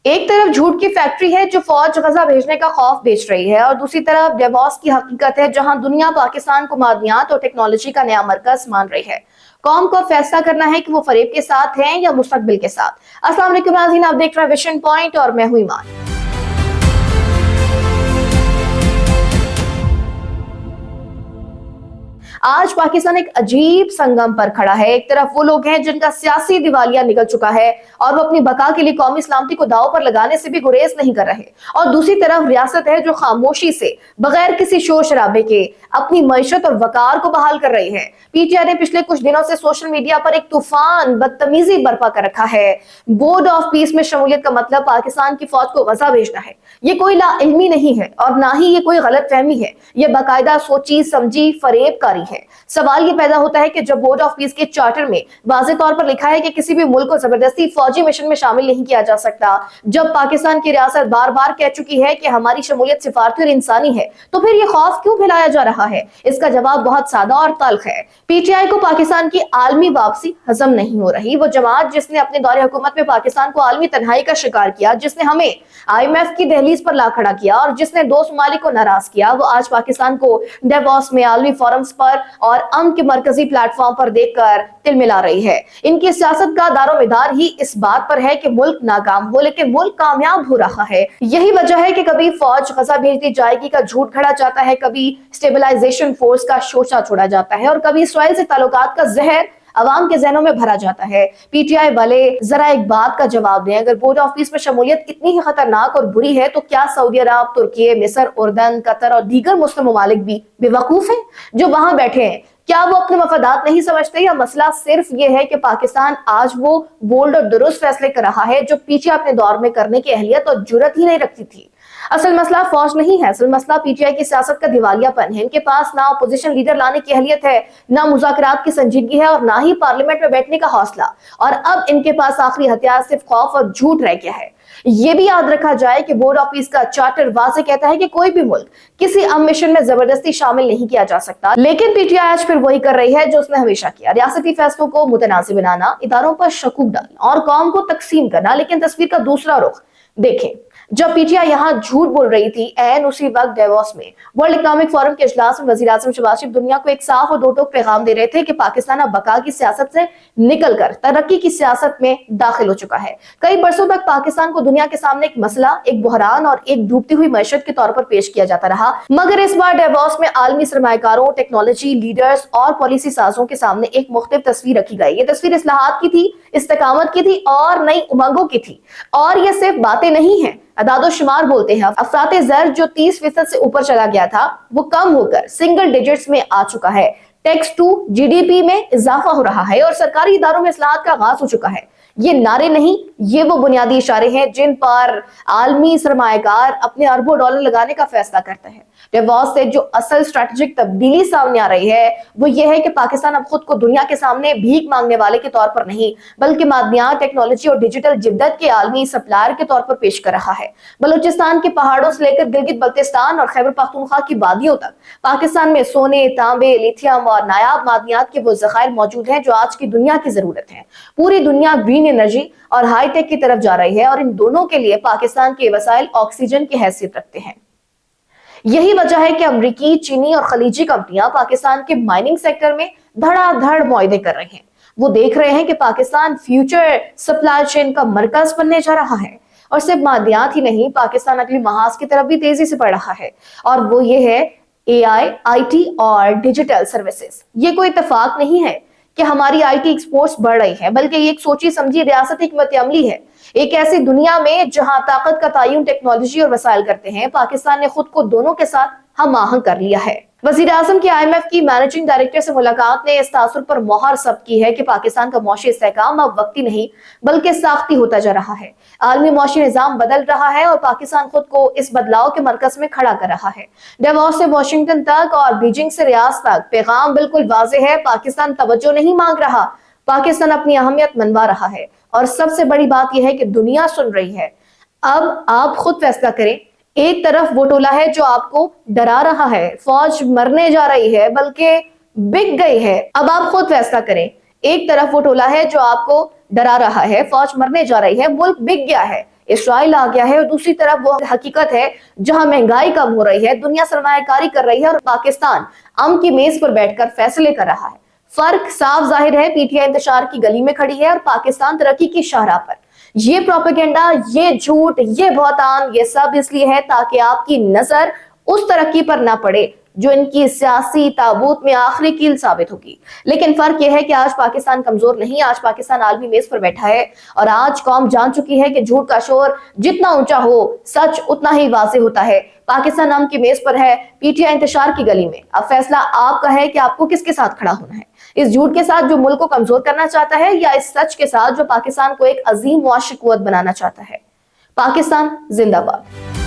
ایک طرف جھوٹ کی فیکٹری ہے جو فوج غزہ بھیجنے کا خوف بیچ رہی ہے، اور دوسری طرف ڈیووس کی حقیقت ہے جہاں دنیا پاکستان کو معدنیات اور ٹیکنالوجی کا نیا مرکز مان رہی ہے۔ قوم کو فیصلہ کرنا ہے کہ وہ فریب کے ساتھ ہیں یا مستقبل کے ساتھ۔ السلام علیکم ناظرین، آپ دیکھ رہے ہیں ویژن پوائنٹ اور میں ہوں ایمان۔ آج پاکستان ایک عجیب سنگم پر کھڑا ہے۔ ایک طرف وہ لوگ ہیں جن کا سیاسی دیوالیہ نکل چکا ہے اور وہ اپنی بقا کے لیے قومی سلامتی کو داؤ پر لگانے سے بھی گریز نہیں کر رہے، اور دوسری طرف ریاست ہے جو خاموشی سے بغیر کسی شور شرابے کے اپنی معیشت اور وقار کو بحال کر رہی ہے۔ پی ٹی آئی نے پچھلے کچھ دنوں سے سوشل میڈیا پر ایک طوفان بدتمیزی برپا کر رکھا ہے۔ بورڈ آف پیس میں شمولیت کا مطلب پاکستان کی فوج کو غزہ بھیجنا ہے۔ یہ کوئی لا علمی نہیں ہے اور نہ ہی یہ کوئی غلط فہمی ہے، یہ باقاعدہ سوچی سمجھی فریب کاری ہے۔ سوال یہ پیدا ہوتا ہے کہ جب بورڈ آف پیس کے چارٹر میں واضح طور پر لکھا ہے کہ کسی بھی ملک کو زبردستی فوجی مشن میں شامل نہیں کیا جا سکتا، جب پاکستان کی ریاست بار بار کہہ چکی ہے کہ ہماری شمولیت سفارتی اور انسانی ہے، تو پھر یہ خوف کیوں پھیلایا جا رہا ہے؟ اس کا جواب بہت سادہ اور تلخ ہے۔ پی ٹی آئی کو پاکستان کی عالمی واپسی ہضم نہیں ہو رہی۔ وہ جماعت جس نے اپنے دور حکومت میں پاکستان کو عالمی تنہائی کا شکار کیا، جس نے ہمیں آئی ایم ایف کی دہلیز پر لا کھڑا کیا اور جس نے دوست ممالک کو ناراض کیا، وہ آج پاکستان کو ڈیووس میں عالمی فورمز پر اور امن کے مرکزی پلیٹ فارم پر دیکھ کر تل ملا رہی ہے۔ ان کی سیاست کا دار و مدار ہی اس بات پر ہے کہ ملک ناکام ہو لیکن ملک کامیاب ہو رہا ہے۔ یہی وجہ ہے کہ کبھی فوج غزہ بھیج دی جائے گی کا جھوٹ کھڑا جاتا ہے، کبھی اسٹیبلائزیشن فورس کا شوشہ چھوڑا جاتا ہے، اور کبھی اسرائیل سے تعلقات کا زہر عوام کے ذہنوں میں بھرا جاتا ہے۔ پی ٹی آئی والے ذرا ایک بات کا جواب دیں، اگر بورڈ آف پیس میں شمولیت اتنی ہی خطرناک اور بری ہے تو کیا سعودی عرب، ترکی، مصر، اردن، قطر اور دیگر مسلم ممالک بھی بے وقوف ہیں جو وہاں بیٹھے ہیں؟ کیا وہ اپنے مفادات نہیں سمجھتے، یا مسئلہ صرف یہ ہے کہ پاکستان آج وہ بولڈ اور درست فیصلے کر رہا ہے جو پیچھے اپنے دور میں کرنے کی اہلیت اور جرات ہی نہیں رکھتی تھی؟ اصل مسئلہ فوج نہیں ہے، اصل مسئلہ پی ٹی آئی کی سیاست کا دیوالیہ پن ہے۔ ان کے پاس نہ اپوزیشن لیڈر لانے کی اہلیت ہے، نہ مذاکرات کی سنجیدگی ہے، اور نہ ہی پارلیمنٹ میں بیٹھنے کا حوصلہ، اور اب ان کے پاس آخری ہتھیار صرف خوف اور جھوٹ رہ گیا ہے۔ یہ بھی یاد رکھا جائے کہ بورڈ آف پیس کا چارٹر واضح کہتا ہے کہ کوئی بھی ملک کسی امن مشن میں زبردستی شامل نہیں کیا جا سکتا، لیکن پی ٹی آئی آج پھر وہی کر رہی ہے جو اس نے ہمیشہ کیا: ریاستی فیصلوں کو متنازع بنانا، اداروں پر شکوک ڈالنا اور قوم کو تقسیم کرنا۔ لیکن تصویر کا دوسرا رخ دیکھیں۔ جب پی ٹی آئی یہاں جھوٹ بول رہی تھی، عین اسی وقت ڈیووس میں ورلڈ اکنامک فورم کے اجلاس میں وزیر اعظم شہباز شریف دنیا کو ایک صاف اور دو ٹوک پیغام دے رہے تھے کہ پاکستان اب بقا کی سیاست سے نکل کر ترقی کی سیاست میں داخل ہو چکا ہے۔ کئی برسوں تک پاکستان کو دنیا کے سامنے ایک مسئلہ، ایک بحران اور ایک ڈوبتی ہوئی معیشت کے طور پر پیش کیا جاتا رہا، مگر اس بار ڈیووس میں عالمی سرمایہ کاروں، ٹیکنالوجی لیڈرز اور پالیسی سازوں کے سامنے ایک مختلف تصویر رکھی گئی۔ یہ تصویر اصلاحات کی تھی، استقامت کی تھی اور نئی امنگوں کی تھی، اور یہ صرف باتیں نہیں ہیں، اعداد و شمار بولتے ہیں۔ افراط زر جو 30% سے اوپر چلا گیا تھا وہ کم ہو کر سنگل ڈیجٹس میں آ چکا ہے، tax to G D P میں اضافہ ہو رہا ہے، اور سرکاری اداروں میں اصلاحات کا آغاز ہو چکا ہے۔ یہ نعرے نہیں، یہ وہ بنیادی اشارے ہیں جن پر عالمی سرمایہ کار اپنے اربوں ڈالر لگانے کا فیصلہ کرتے ہیں۔ ڈیووس سے جو اصل اسٹریٹجک تبدیلی سامنے آ رہی ہے وہ یہ ہے کہ پاکستان اب خود کو دنیا کے سامنے بھیک مانگنے والے کے طور پر نہیں بلکہ معدنیات، ٹیکنالوجی اور ڈیجیٹل جدت کے عالمی سپلائر کے طور پر پیش کر رہا ہے۔ بلوچستان کے پہاڑوں سے لے کر گلگت بلتستان اور خیبر پختونخوا کی وادیوں تک پاکستان میں سونے، تانبے، لیتھیم اور نایاب معدنیات کے وہ ذخائر موجود ہیں جو آج کی دنیا کی ضرورت ہیں۔ پوری دنیا گرین انرجی اور ہائی ٹیک کی طرف جا رہی ہے، اور ان دونوں کے لیے پاکستان کے وسائل آکسیجن کی حیثیت رکھتے ہیں۔ یہی وجہ ہے کہ امریکی، چینی اور خلیجی کمپنیاں پاکستان کے مائننگ سیکٹر میں دھڑا دھڑ معاہدے کر رہے ہیں۔ وہ دیکھ رہے ہیں کہ پاکستان فیوچر سپلائی چین کا مرکز بننے جا رہا ہے، اور صرف معدنیات ہی نہیں، پاکستان اگلی محاذ کی طرف بھی تیزی سے بڑھ رہا ہے، اور وہ یہ ہے اے آئی ٹی اور ڈیجیٹل سروسز۔ یہ کوئی اتفاق نہیں ہے کہ ہماری آئی ٹی ایکسپورٹس بڑھ رہی ہے، بلکہ یہ ایک سوچی سمجھی ریاستی حکمت عملی ہے۔ ایک ایسی دنیا میں جہاں طاقت کا تعین ٹیکنالوجی اور وسائل کرتے ہیں، پاکستان نے خود کو دونوں کے ساتھ ہم آہنگ کر لیا ہے۔ وزیر اعظم کی آئی ایم ایف کی مینیجنگ ڈائریکٹر سے ملاقات نے اس تاثر پر مہر ثبت کی ہے کہ پاکستان کا معاشی استحکام اب وقتی نہیں بلکہ ساختی ہوتا جا رہا ہے۔ عالمی معاشی نظام بدل رہا ہے اور پاکستان خود کو اس بدلاؤ کے مرکز میں کھڑا کر رہا ہے۔ ڈیووس سے واشنگٹن تک اور بیجنگ سے ریاض تک پیغام بالکل واضح ہے: پاکستان توجہ نہیں مانگ رہا، پاکستان اپنی اہمیت منوا رہا ہے، اور سب سے بڑی بات یہ ہے کہ دنیا سن رہی ہے۔ اب آپ خود فیصلہ کریں۔ ایک طرف وہ ٹولہ ہے جو آپ کو ڈرا رہا ہے، فوج مرنے جا رہی ہے بلکہ بک گئی ہے۔ اب آپ خود فیصلہ کریں۔ ایک طرف وہ ٹولہ ہے جو آپ کو ڈرا رہا ہے، فوج مرنے جا رہی ہے، ملک بک گیا ہے۔ اسرائیل آ گیا ہے اور دوسری طرف وہ حقیقت ہے جہاں مہنگائی کم ہو رہی ہے، دنیا سرمایہ کاری کر رہی ہے اور پاکستان امن کی میز پر بیٹھ کر فیصلے کر رہا ہے۔ فرق صاف ظاہر ہے، پی ٹی آئی انتشار کی گلی میں کھڑی ہے اور پاکستان ترقی کی شاہراہ پر۔ یہ پروپیگنڈا، یہ جھوٹ، یہ بہتان، یہ سب اس لیے ہے تاکہ آپ کی نظر اس ترقی پر نہ پڑے جو ان کی سیاسی تابوت میں آخری کیل ثابت ہوگی۔ لیکن فرق یہ ہے کہ آج پاکستان کمزور نہیں، آج پاکستان عالمی میز پر بیٹھا ہے اور آج قوم جان چکی ہے کہ جھوٹ کا شور جتنا اونچا ہو، سچ اتنا ہی واضح ہوتا ہے۔ پاکستان امن کی میز پر ہے، پی ٹی آئی انتشار کی گلی میں۔ اب فیصلہ آپ کا ہے کہ آپ کو کس کے ساتھ کھڑا ہونا ہے، اس جھوٹ کے ساتھ جو ملک کو کمزور کرنا چاہتا ہے یا اس سچ کے ساتھ جو پاکستان کو ایک عظیم معاشی قوت بنانا چاہتا ہے۔ پاکستان زندہ باد۔